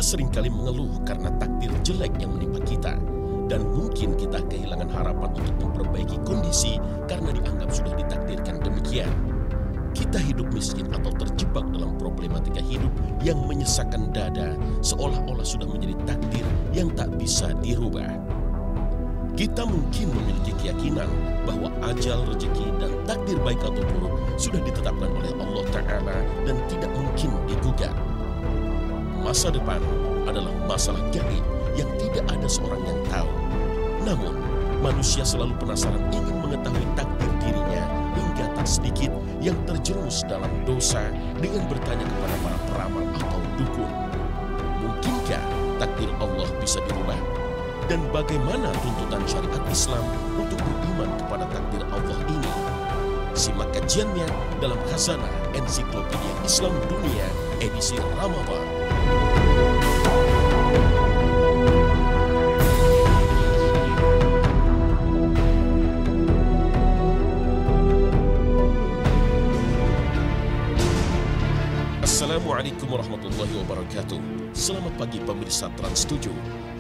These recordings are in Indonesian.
Kita seringkali mengeluh karena takdir jelek yang menimpa kita. Dan mungkin kita kehilangan harapan untuk memperbaiki kondisi karena dianggap sudah ditakdirkan demikian. Kita hidup miskin atau terjebak dalam problematika hidup yang menyesakkan dada, seolah-olah sudah menjadi takdir yang tak bisa dirubah. Kita mungkin memiliki keyakinan bahwa ajal, rezeki, dan takdir baik atau buruk sudah ditetapkan oleh Allah Ta'ala dan tidak mungkin digugat. Masa depan adalah masalah gaib yang tidak ada seorang yang tahu. Namun, manusia selalu penasaran ingin mengetahui takdir dirinya hingga tak sedikit yang terjerumus dalam dosa dengan bertanya kepada para peramal atau dukun. Mungkinkah takdir Allah bisa dirubah? Dan bagaimana tuntutan syariat Islam untuk beriman kepada takdir Allah ini? Simak kajiannya dalam Khazanah Ensiklopedia Islam Dunia edisi Ramadan. Assalamualaikum warahmatullahi wabarakatuh. Selamat pagi pemirsa Trans 7.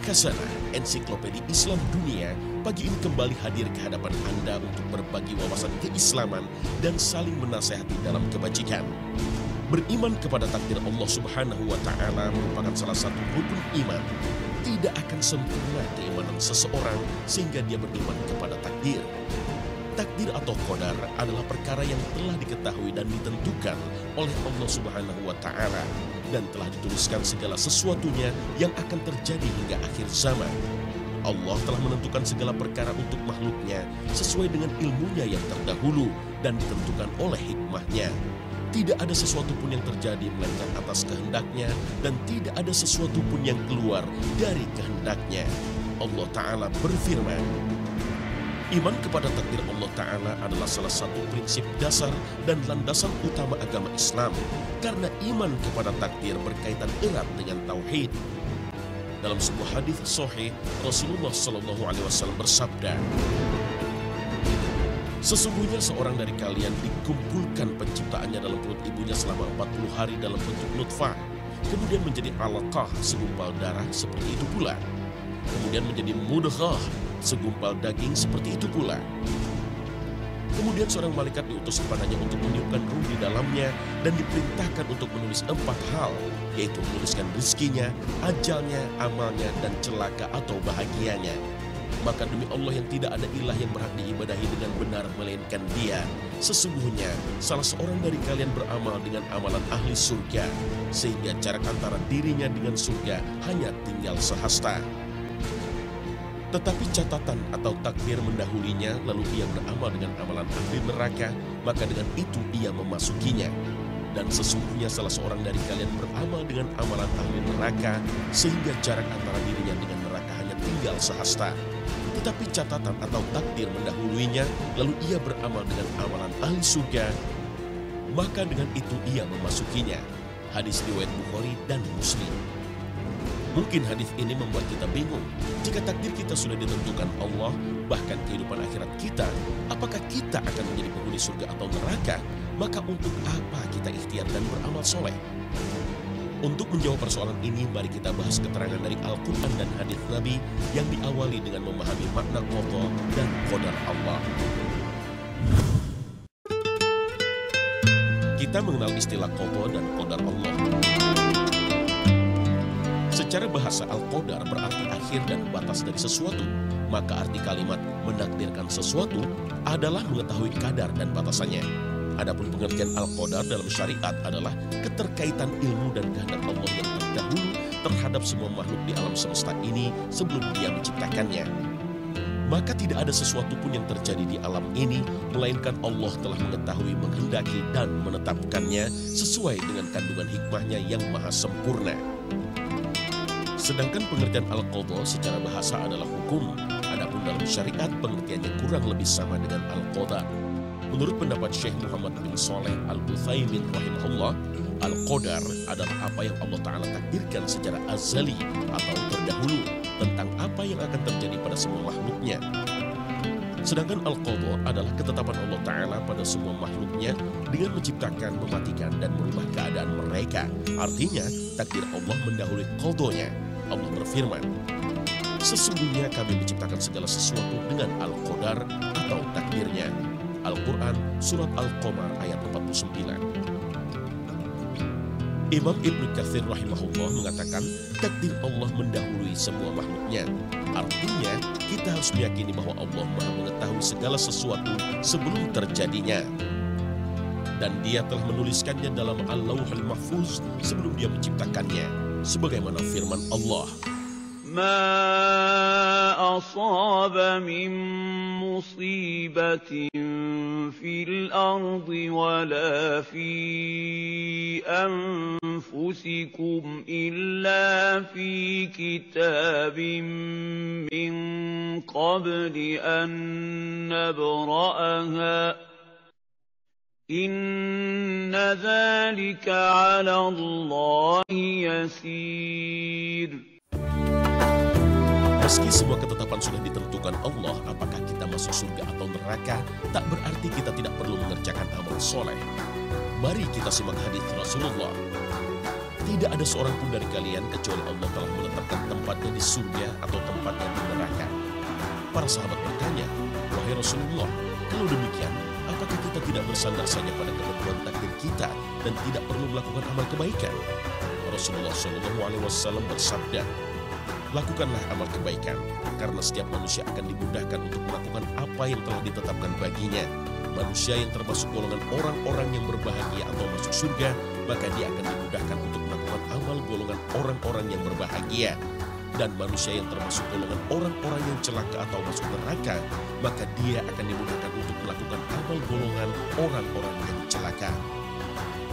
Khazanah Ensiklopedia Islam Dunia pagi ini kembali hadir ke hadapan Anda untuk berbagi wawasan keislaman dan saling menasehati dalam kebajikan. Beriman kepada takdir Allah Subhanahu wa Ta'ala merupakan salah satu rukun iman. Tidak akan sempurna keimanan seseorang sehingga dia beriman kepada takdir. Takdir atau qadar adalah perkara yang telah diketahui dan ditentukan oleh Allah Subhanahu wa Ta'ala dan telah dituliskan segala sesuatunya yang akan terjadi hingga akhir zaman. Allah telah menentukan segala perkara untuk makhluknya sesuai dengan ilmunya yang terdahulu dan ditentukan oleh hikmahnya. Tidak ada sesuatu pun yang terjadi melainkan atas kehendaknya dan tidak ada sesuatu pun yang keluar dari kehendaknya. Allah Ta'ala berfirman, iman kepada takdir Allah Ta'ala adalah salah satu prinsip dasar dan landasan utama agama Islam. Karena iman kepada takdir berkaitan erat dengan tauhid. Dalam sebuah hadis sahih, Rasulullah SAW bersabda, sesungguhnya seorang dari kalian dikumpulkan penciptaannya dalam perut ibunya selama 40 hari dalam bentuk nutfah, kemudian menjadi alaqah segumpal darah seperti itu pula, kemudian menjadi mudghah segumpal daging seperti itu pula. Kemudian seorang malaikat diutus kepadanya untuk meniupkan ruh di dalamnya dan diperintahkan untuk menulis 4 hal, yaitu menuliskan rezekinya, ajalnya, amalnya, dan celaka atau bahagianya. Maka demi Allah yang tidak ada ilah yang berhak diibadahi dengan benar melainkan Dia, sesungguhnya salah seorang dari kalian beramal dengan amalan ahli surga, sehingga jarak antara dirinya dengan surga hanya tinggal sehasta. Tetapi catatan atau takdir mendahulinya, lalu ia beramal dengan amalan ahli neraka, maka dengan itu ia memasukinya. Dan sesungguhnya salah seorang dari kalian beramal dengan amalan ahli neraka, sehingga jarak antara dirinya dengan neraka hanya tinggal sehasta. Tetapi catatan atau takdir mendahulinya, lalu ia beramal dengan amalan ahli surga, maka dengan itu ia memasukinya. Hadis riwayat Bukhari dan Muslim. Mungkin hadis ini membuat kita bingung. Jika takdir kita sudah ditentukan Allah, bahkan kehidupan akhirat kita, apakah kita akan menjadi penghuni surga atau neraka? Maka untuk apa kita ikhtiar dan beramal soleh? Untuk menjawab persoalan ini, mari kita bahas keterangan dari Al-Quran dan hadis Nabi yang diawali dengan memahami makna qada dan qadar Allah. Kita mengenal istilah qada dan qadar Allah. Secara bahasa al-qadar berarti akhir dan batas dari sesuatu. Maka arti kalimat menakdirkan sesuatu adalah mengetahui kadar dan batasannya. Adapun pengertian al-qadar dalam syariat adalah keterkaitan ilmu dan kehendak Allah yang terdahulu terhadap semua makhluk di alam semesta ini sebelum Dia menciptakannya. Maka tidak ada sesuatu pun yang terjadi di alam ini melainkan Allah telah mengetahui, menghendaki dan menetapkannya sesuai dengan kandungan hikmahnya yang maha sempurna. Sedangkan pengertian al-qadha secara bahasa adalah hukum. Adapun dalam syariat pengertiannya kurang lebih sama dengan al-qadar. Menurut pendapat Syekh Muhammad bin Shalih Al-Utsaimin rahimahullah, al-qadar adalah apa yang Allah Ta'ala takdirkan secara azali atau terdahulu tentang apa yang akan terjadi pada semua makhluknya. Sedangkan al-qadha adalah ketetapan Allah Ta'ala pada semua makhluknya dengan menciptakan, mematikan, dan merubah keadaan mereka. Artinya, takdir Allah mendahului qadhonya. Allah berfirman, sesungguhnya kami menciptakan segala sesuatu dengan al-qadar atau takdirnya. Al-Quran, Surat Al-Qamar ayat 49. Imam Ibnu Katsir rahimahullah mengatakan takdir Allah mendahului semua makhluknya. Artinya, kita harus meyakini bahwa Allah Maha mengetahui segala sesuatu sebelum terjadinya. Dan Dia telah menuliskannya dalam Al-Lauhul Mahfuz sebelum Dia menciptakannya. Sebagaimana firman Allah, ما أصاب من مصيبة في الأرض ولا في أنفسكم إلا في كتاب من قبل أن نبرأها إن ذلك على الله يسير. Meski semua ketetapan sudah ditentukan Allah, apakah kita masuk surga atau neraka, tak berarti kita tidak perlu mengerjakan amal soleh. Mari kita simak hadis Rasulullah. Tidak ada seorang pun dari kalian kecuali Allah telah menetapkan tempatnya di surga atau tempatnya di neraka. Para sahabat bertanya, wahai Rasulullah, kalau demikian, apakah kita tidak bersandar saja pada ketentuan takdir kita dan tidak perlu melakukan amal kebaikan? Rasulullah SAW bersabda, lakukanlah amal kebaikan, karena setiap manusia akan dimudahkan untuk melakukan apa yang telah ditetapkan baginya. Manusia yang termasuk golongan orang-orang yang berbahagia atau masuk surga, maka dia akan dimudahkan untuk melakukan amal golongan orang-orang yang berbahagia. Dan manusia yang termasuk golongan orang-orang yang celaka atau masuk neraka, maka dia akan dimudahkan untuk melakukan amal golongan orang-orang yang celaka.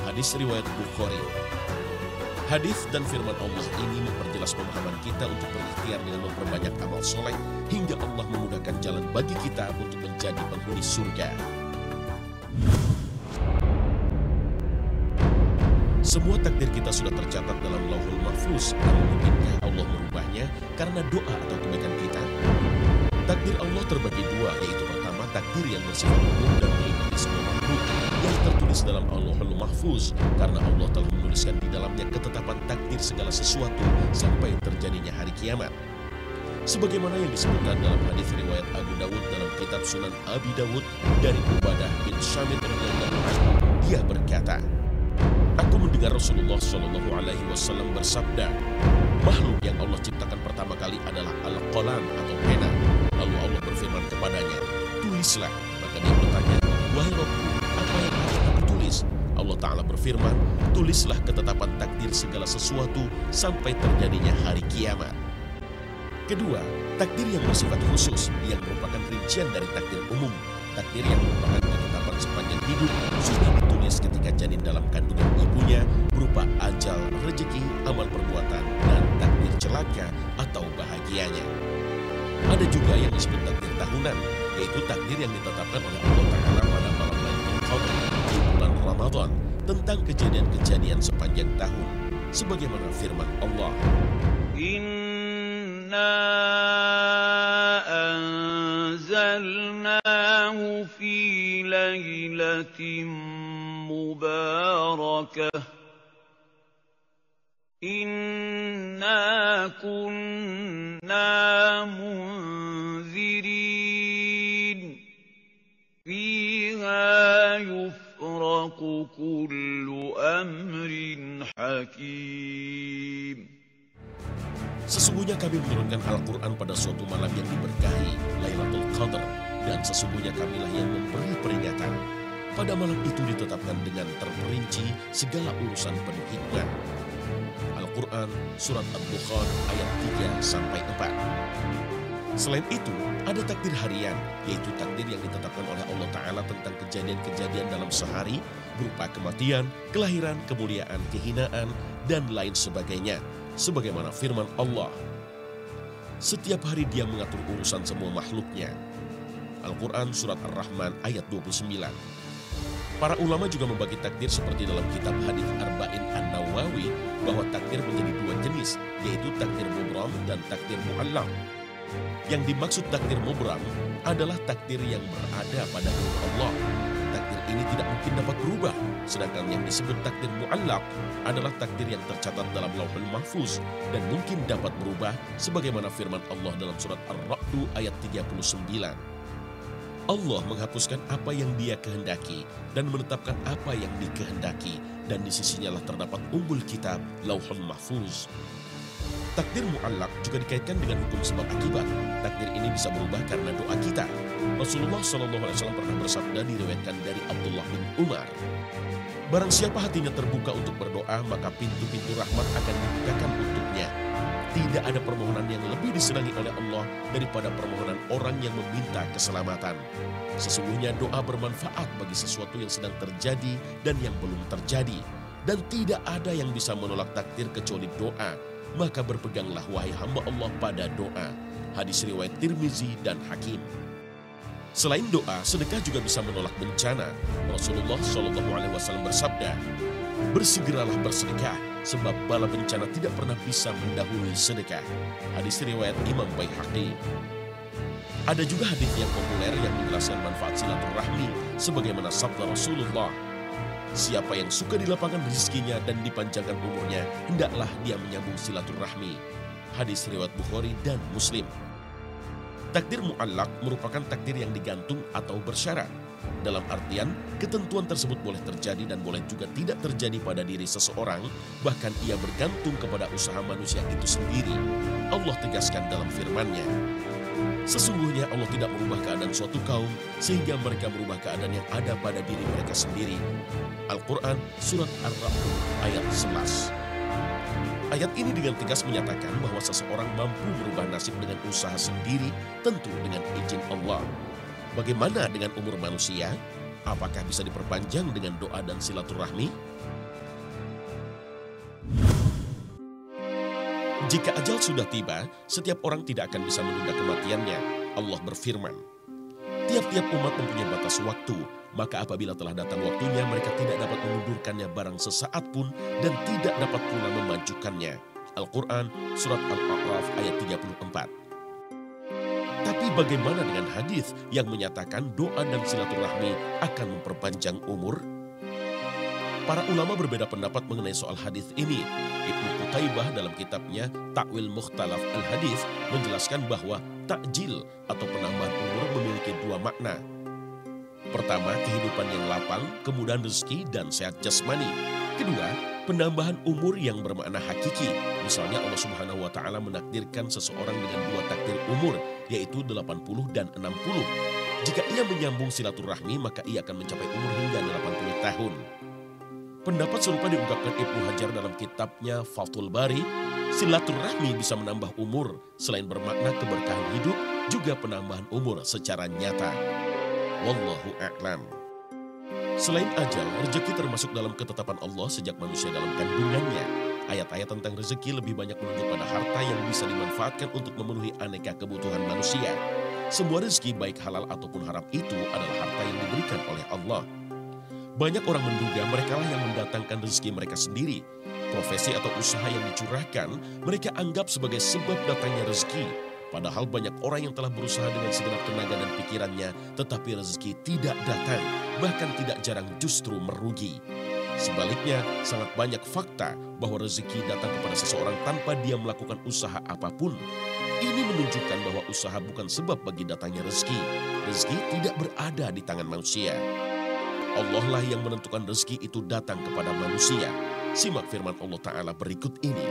Hadis riwayat Bukhari. Hadis dan firman Allah ini memperjelas pemahaman kita untuk berikhtiar dengan memperbanyak amal soleh hingga Allah memudahkan jalan bagi kita untuk menjadi penghuni surga. Semua takdir kita sudah tercatat dalam Lauhul Mahfuz. Namun mungkinkah Allah merubahnya karena doa atau kebaikan kita? Takdir Allah terbagi dua, yaitu pertama takdir yang bersifat umum dan meliputi semua makhluk yang tertulis dalam Lauhul Mahfuz, karena Allah telah menuliskan di dalamnya ketetapan takdir segala sesuatu sampai terjadinya hari kiamat. Sebagaimana yang disebutkan dalam hadis riwayat Abu Dawud dalam kitab Sunan Abi Dawud dari Ubadah bin Samit radhiyallahu anhu, dia berkata, aku mendengar Rasulullah SAW bersabda, makhluk yang Allah ciptakan pertama kali adalah al-qalam atau pena. Lalu Allah berfirman kepadanya, tulislah. Maka dia bertanya, wahai Rabbku, apa yang harus aku tulis? Allah Ta'ala berfirman, tulislah ketetapan takdir segala sesuatu sampai terjadinya hari kiamat. Kedua, takdir yang bersifat khusus, yang merupakan rincian dari takdir umum. Takdir yang merupakan ketetapan sepanjang hidup sudah ditulis ketika janin dalam kandungan ibunya berupa ajal, rezeki, amal perbuatan, dan takdir celaka atau bahagianya. Ada juga yang disebut takdir tahunan, yaitu takdir yang ditetapkan oleh Allah Ta'ala pada malam Lailatul Qadar di bulan Ramadan tentang kejadian-kejadian sepanjang tahun. Sebagaimana firman Allah, Inna anzalnahu fi lailatin mubarakah Inna kunna munzirin fiha yufraqu kullu amrin hakim. sesungguhnya kami menurunkan Al-Quran pada suatu malam yang diberkahi, Lailatul Qadar, dan sesungguhnya kamilah yang memberi peringatan. Pada malam itu ditetapkan dengan terperinci segala urusan penuh hikmah. Al-Quran, Surat Ad-Dukhan, ayat 3-4. Selain itu, ada takdir harian, yaitu takdir yang ditetapkan oleh Allah Ta'ala tentang kejadian-kejadian dalam sehari, berupa kematian, kelahiran, kemuliaan, kehinaan, dan lain sebagainya. Sebagaimana firman Allah, setiap hari Dia mengatur urusan semua makhluknya. Al-Quran, Surat Ar-Rahman, ayat 29. Para ulama juga membagi takdir seperti dalam kitab Hadits Arba'in An-Nawawi, bahwa takdir menjadi dua jenis, yaitu takdir mubram dan takdir mu'allam. Yang dimaksud takdir mubram adalah takdir yang berada pada ilmu Allah. Takdir ini tidak mungkin dapat berubah. Sedangkan yang disebut takdir mu'allaq adalah takdir yang tercatat dalam Lauhul Mahfuz dan mungkin dapat berubah sebagaimana firman Allah dalam surat Ar-Ra'd ayat 39. Allah menghapuskan apa yang Dia kehendaki dan menetapkan apa yang dikehendaki, dan di sisinya lah terdapat ummul kitab Lauhul Mahfuz. Takdir mu'allaq juga dikaitkan dengan hukum sebab akibat. Takdir ini bisa berubah karena doa kita. Rasulullah SAW pernah bersabda, diriwayatkan dari Abdullah bin Umar, barang siapa hatinya terbuka untuk berdoa, maka pintu-pintu rahmat akan dibukakan untuknya. Tidak ada permohonan yang lebih disenangi oleh Allah daripada permohonan orang yang meminta keselamatan. Sesungguhnya doa bermanfaat bagi sesuatu yang sedang terjadi dan yang belum terjadi. Dan tidak ada yang bisa menolak takdir kecuali doa. Maka berpeganglah wahai hamba Allah pada doa. Hadis riwayat Tirmizi dan Hakim. Selain doa, sedekah juga bisa menolak bencana. Rasulullah SAW bersabda, bersegeralah bersedekah, sebab bala bencana tidak pernah bisa mendahului sedekah. Hadis riwayat Imam Baihaqi. Ada juga hadis yang populer yang menjelaskan manfaat silaturahmi, sebagaimana sabda Rasulullah, siapa yang suka dilapangkan rezekinya dan dipanjangkan umurnya, hendaklah dia menyambung silaturahmi. Hadis riwayat Bukhari dan Muslim. Takdir mu'allaq merupakan takdir yang digantung atau bersyarat. Dalam artian, ketentuan tersebut boleh terjadi dan boleh juga tidak terjadi pada diri seseorang, bahkan ia bergantung kepada usaha manusia itu sendiri. Allah tegaskan dalam firman-Nya, sesungguhnya Allah tidak merubah keadaan suatu kaum sehingga mereka merubah keadaan yang ada pada diri mereka sendiri. Al-Quran Surat Ar-Ra'd ayat 11. Ayat ini dengan tegas menyatakan bahwa seseorang mampu merubah nasib dengan usaha sendiri, tentu dengan izin Allah. Bagaimana dengan umur manusia? Apakah bisa diperpanjang dengan doa dan silaturahmi? Jika ajal sudah tiba, setiap orang tidak akan bisa menunda kematiannya. Allah berfirman, tiap-tiap umat mempunyai batas waktu, maka apabila telah datang waktunya, mereka tidak dapat memundurkannya barang sesaat pun dan tidak dapat pula memajukannya. Al-Quran Surat Al-A'raf ayat 34. Tapi bagaimana dengan hadis yang menyatakan doa dan silaturahmi akan memperpanjang umur? Para ulama berbeda pendapat mengenai soal hadis ini. Ibnu Qutaibah dalam kitabnya Ta'wil Mukhtalaf Al-Hadis menjelaskan bahwa takjil atau penambahan umur memiliki dua makna. Pertama, kehidupan yang lapang, kemudahan rezeki dan sehat jasmani. Kedua, penambahan umur yang bermakna hakiki. Misalnya Allah Subhanahu wa Ta'ala menakdirkan seseorang dengan dua takdir umur, yaitu 80 dan 60. Jika ia menyambung silaturahmi, maka ia akan mencapai umur hingga 80 tahun. Pendapat serupa diungkapkan Ibnu Hajar dalam kitabnya Fathul Bari. Silaturahmi bisa menambah umur, selain bermakna keberkahan hidup, juga penambahan umur secara nyata. Wallahu a'lam. Selain ajal, rezeki termasuk dalam ketetapan Allah sejak manusia dalam kandungannya. Ayat-ayat tentang rezeki lebih banyak menunjuk pada harta yang bisa dimanfaatkan untuk memenuhi aneka kebutuhan manusia. Semua rezeki baik halal ataupun haram itu adalah harta yang diberikan oleh Allah. Banyak orang menduga merekalah yang mendatangkan rezeki mereka sendiri. Profesi atau usaha yang dicurahkan, mereka anggap sebagai sebab datangnya rezeki. Padahal banyak orang yang telah berusaha dengan segenap tenaga dan pikirannya, tetapi rezeki tidak datang, bahkan tidak jarang justru merugi. Sebaliknya, sangat banyak fakta bahwa rezeki datang kepada seseorang tanpa dia melakukan usaha apapun. Ini menunjukkan bahwa usaha bukan sebab bagi datangnya rezeki. Rezeki tidak berada di tangan manusia. Allah lah yang menentukan rezeki itu datang kepada manusia. Simak firman Allah Ta'ala berikut ini.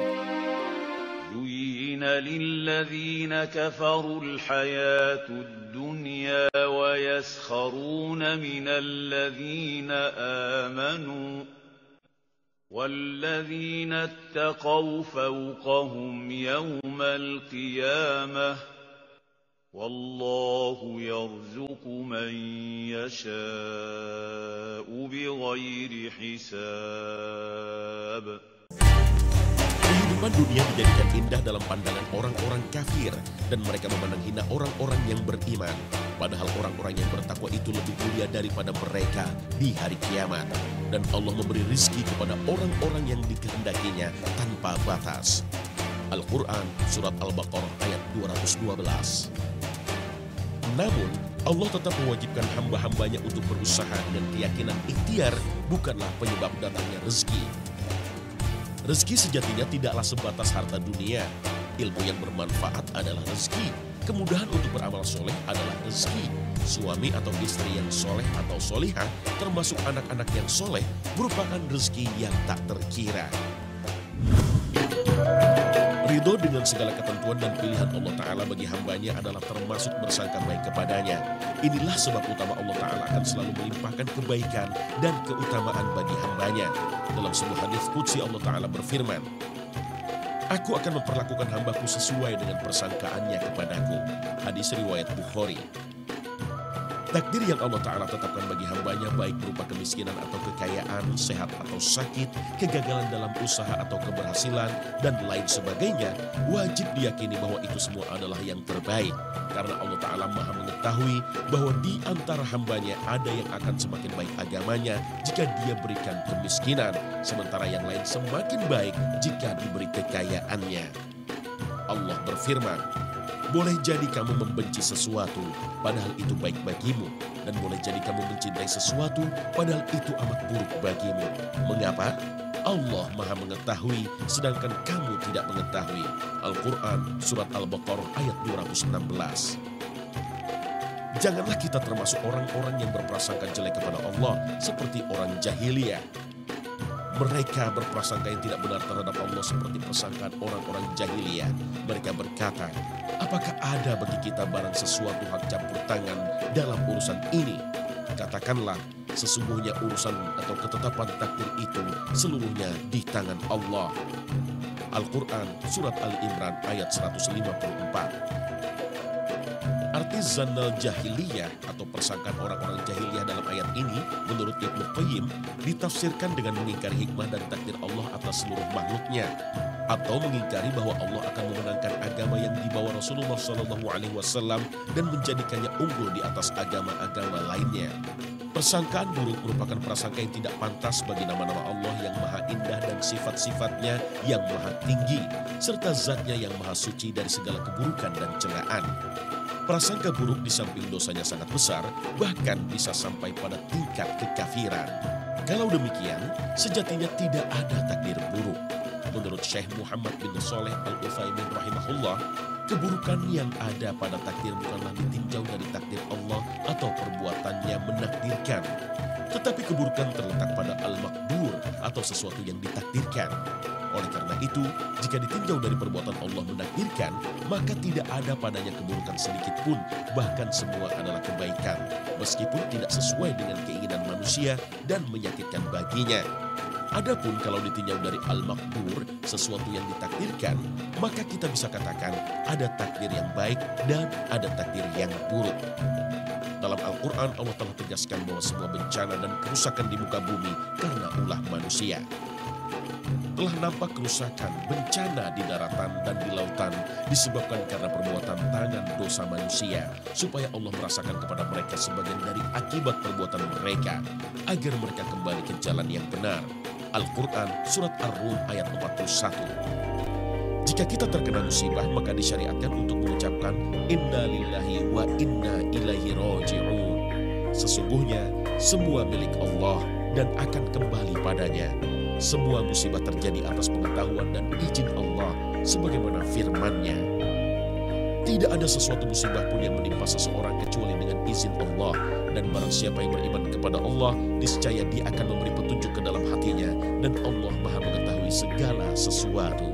زُيِّنَ لِلَّذِينَ كَفَرُوا الْحَيَاةُ الدُّنْيَا وَيَسْخَرُونَ مِنَ الَّذِينَ آمَنُوا وَالَّذِينَ اتَّقَوْا فَوْقَهُمْ يَوْمَ الْقِيَامَةِ وَاللَّهُ يَرْزُقُ مَن يَشَاءُ بِغَيْرِ حِسَابٍ. Kehidupan dunia dijadikan indah dalam pandangan orang-orang kafir dan mereka memandang hina orang-orang yang beriman. Padahal orang-orang yang bertakwa itu lebih mulia daripada mereka di hari kiamat. Dan Allah memberi rizki kepada orang-orang yang dikehendakinya tanpa batas. Al-Quran Surat Al-Baqarah ayat 212. Namun, Allah tetap mewajibkan hamba-hambanya untuk berusaha dan keyakinan ikhtiar bukanlah penyebab datangnya rezeki. Rezeki sejatinya tidaklah sebatas harta dunia. Ilmu yang bermanfaat adalah rezeki. Kemudahan untuk beramal soleh adalah rezeki. Suami atau istri yang soleh atau solihah, termasuk anak-anak yang soleh, merupakan rezeki yang tak terkira. Ridho dengan segala ketentuan dan pilihan Allah Ta'ala bagi hambanya adalah termasuk bersangka baik kepadanya. Inilah sebab utama Allah Ta'ala akan selalu melimpahkan kebaikan dan keutamaan bagi hambanya. Dalam sebuah hadis qudsi Allah Ta'ala berfirman, "Aku akan memperlakukan hambaku sesuai dengan persangkaannya kepadaku." Hadis riwayat Bukhari. Takdir yang Allah Ta'ala tetapkan bagi hambanya baik berupa kemiskinan atau kekayaan, sehat atau sakit, kegagalan dalam usaha atau keberhasilan, dan lain sebagainya, wajib diyakini bahwa itu semua adalah yang terbaik. Karena Allah Ta'ala Maha mengetahui bahwa di antara hambanya ada yang akan semakin baik agamanya jika dia berikan kemiskinan, sementara yang lain semakin baik jika diberi kekayaannya. Allah berfirman, "Boleh jadi kamu membenci sesuatu, padahal itu baik bagimu. Dan boleh jadi kamu mencintai sesuatu, padahal itu amat buruk bagimu. Mengapa? Allah Maha mengetahui, sedangkan kamu tidak mengetahui." Al-Quran Surat Al-Baqarah ayat 216. Janganlah kita termasuk orang-orang yang berprasangka jelek kepada Allah seperti orang jahiliyah. Mereka berprasangka yang tidak benar terhadap Allah seperti persangkaan orang-orang jahiliyah. Mereka berkata, "Apakah ada bagi kita barang sesuatu hak campur tangan dalam urusan ini?" Katakanlah, sesungguhnya urusan atau ketetapan takdir itu seluruhnya di tangan Allah. Al-Quran Surat Ali Imran ayat 154. Arti zannal jahiliyah atau persangkaan orang-orang jahiliyah dalam ayat ini menurut Ibnu Qayyim ditafsirkan dengan mengingkari hikmah dan takdir Allah atas seluruh makhluknya, atau mengingkari bahwa Allah akan memenangkan agama yang dibawa Rasulullah SAW dan menjadikannya unggul di atas agama-agama lainnya. Persangkaan buruk merupakan prasangka yang tidak pantas bagi nama-nama Allah yang maha indah dan sifat-sifatnya yang maha tinggi, serta zatnya yang maha suci dari segala keburukan dan celaan. Prasangka buruk di samping dosanya sangat besar, bahkan bisa sampai pada tingkat kekafiran. Kalau demikian, sejatinya tidak ada takdir buruk. Menurut Syekh Muhammad bin Shalih Al-Utsaimin rahimahullah, keburukan yang ada pada takdir bukanlah ditinjau dari takdir Allah atau perbuatannya menakdirkan. Tetapi keburukan terletak pada al-maqdur atau sesuatu yang ditakdirkan. Oleh karena itu, jika ditinjau dari perbuatan Allah menakdirkan, maka tidak ada padanya keburukan sedikit pun, bahkan semua adalah kebaikan, meskipun tidak sesuai dengan keinginan manusia dan menyakitkan baginya. Adapun kalau ditinjau dari al-maqdur, sesuatu yang ditakdirkan, maka kita bisa katakan ada takdir yang baik dan ada takdir yang buruk. Dalam Al-Quran, Allah telah tegaskan bahwa semua bencana dan kerusakan di muka bumi karena ulah manusia. Telah nampak kerusakan, bencana di daratan dan di lautan disebabkan karena perbuatan tangan dosa manusia, supaya Allah merasakan kepada mereka sebagian dari akibat perbuatan mereka, agar mereka kembali ke jalan yang benar. Al-Quran Surat Ar-Rum ayat 41. Jika kita terkena musibah, maka disyariatkan untuk mengucapkan Inna lillahi wa inna ilaihi raji'un. Sesungguhnya semua milik Allah dan akan kembali padanya. Semua musibah terjadi atas pengetahuan dan izin Allah, sebagaimana firman-Nya. Tidak ada sesuatu musibah pun yang menimpa seseorang kecuali dengan izin Allah. Dan barang siapa yang beriman kepada Allah, niscaya dia akan memberi petunjuk ke dalam hatinya. Dan Allah Maha mengetahui segala sesuatu.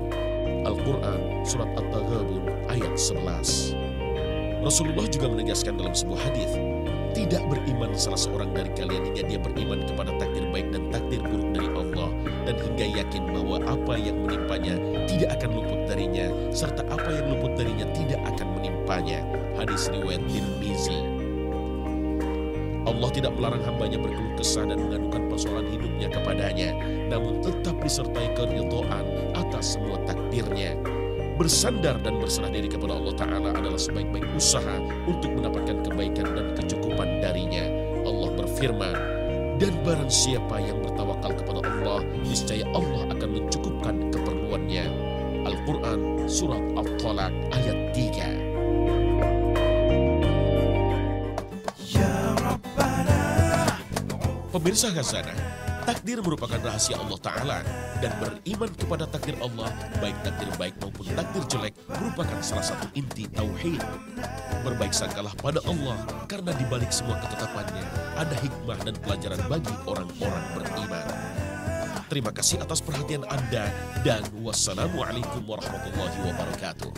Al-Quran Surat At-Taghabun ayat 11. Rasulullah juga menegaskan dalam sebuah hadis, tidak beriman salah seorang dari kalian hingga dia beriman kepada takdir baik dan takdir buruk dari Allah, dan hingga yakin bahwa apa yang menimpanya tidak akan luput darinya, serta apa yang luput darinya tidak akan menimpanya. Hadis riwayat Tirmizi. Allah tidak melarang hambanya berkeluh kesah dan mengadukan persoalan hidupnya kepadanya, namun tetap disertai keridhaan atas semua takdirnya. Bersandar dan berserah diri kepada Allah Ta'ala adalah sebaik-baik usaha untuk mendapatkan kebaikan dan kecukupan darinya. Allah berfirman, dan barang siapa yang bertawakal kepada Allah, niscaya Allah akan mencukupkan keperluannya. Al-Quran Surat At-Talaq ayat 3. Pemirsa Khazanah, takdir merupakan rahasia Allah Ta'ala, dan beriman kepada takdir Allah, baik takdir baik maupun takdir jelek, merupakan salah satu inti tauhid. Berbaik sangkalah pada Allah, karena di balik semua ketetapannya ada hikmah dan pelajaran bagi orang-orang beriman. Terima kasih atas perhatian Anda, dan wassalamualaikum warahmatullahi wabarakatuh.